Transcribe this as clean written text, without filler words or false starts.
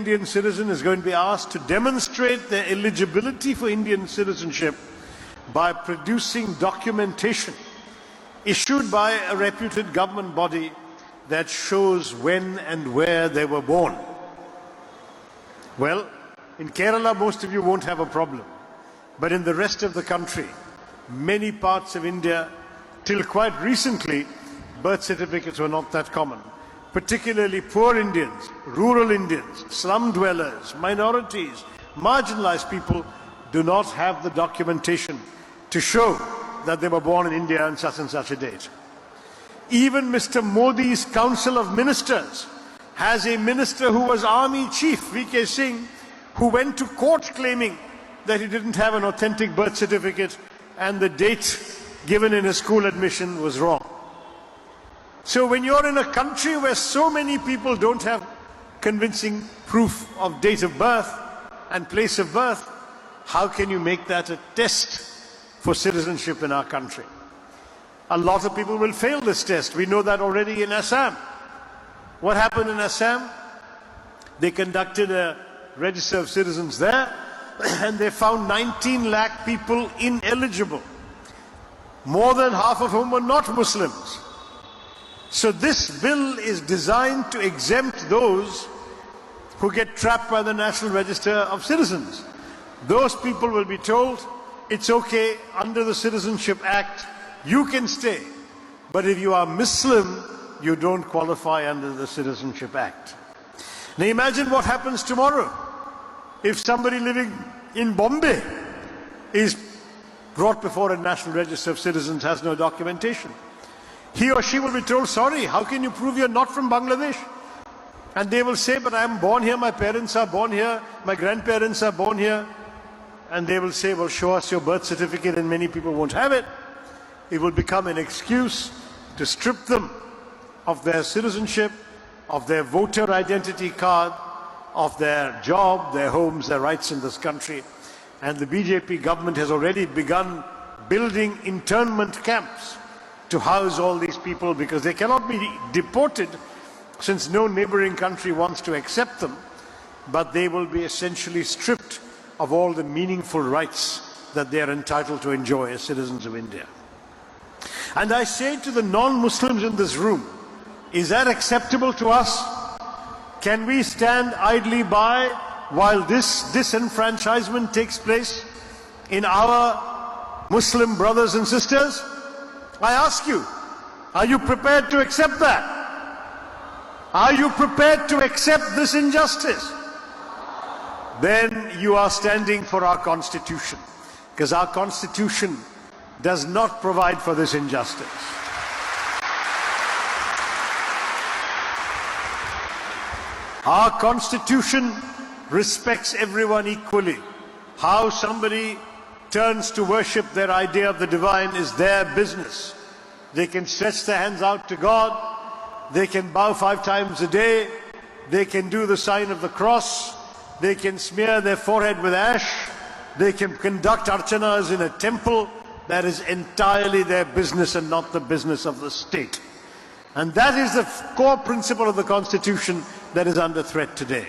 Indian citizen is going to be asked to demonstrate their eligibility for Indian citizenship by producing documentation issued by a reputed government body that shows when and where they were born. Well, in Kerala, most of you won't have a problem. But in the rest of the country, many parts of India, till quite recently, birth certificates were not that common. Particularly poor Indians, rural Indians, slum dwellers, minorities, marginalized people do not have the documentation to show that they were born in India on such and such a date. Even Mr. Modi's Council of Ministers has a minister who was Army Chief, V.K. Singh, who went to court claiming that he didn't have an authentic birth certificate and the date given in his school admission was wrong. So when you're in a country where so many people don't have convincing proof of date of birth and place of birth, how can you make that a test for citizenship in our country? A lot of people will fail this test. We know that already in Assam. What happened in Assam? They conducted a register of citizens there and they found 19 lakh people ineligible, more than half of whom were not Muslims. So this bill is designed to exempt those who get trapped by the National Register of Citizens. Those people will be told, it's okay, under the Citizenship Act, you can stay. But if you are Muslim, you don't qualify under the Citizenship Act. Now imagine what happens tomorrow if somebody living in Bombay is brought before a National Register of Citizens, has no documentation. He or she will be told, sorry, how can you prove you're not from Bangladesh? And they will say, but I'm born here, my parents are born here, my grandparents are born here. And they will say, well, show us your birth certificate, and many people won't have it. It will become an excuse to strip them of their citizenship, of their voter identity card, of their job, their homes, their rights in this country. And the BJP government has already begun building internment camps to house all these people, because they cannot be deported since no neighboring country wants to accept them, but they will be essentially stripped of all the meaningful rights that they are entitled to enjoy as citizens of India. And I say to the non-Muslims in this room, is that acceptable to us? Can we stand idly by while this disenfranchisement takes place in our Muslim brothers and sisters? I ask you, are you prepared to accept that? Are you prepared to accept this injustice? Then you are standing for our Constitution, because our Constitution does not provide for this injustice. Our Constitution respects everyone equally. How somebody turns to worship their idea of the divine is their business. They can stretch their hands out to God, they can bow 5 times a day, they can do the sign of the cross, they can smear their forehead with ash, they can conduct archanas in a temple. That is entirely their business and not the business of the state. And that is the core principle of the Constitution that is under threat today.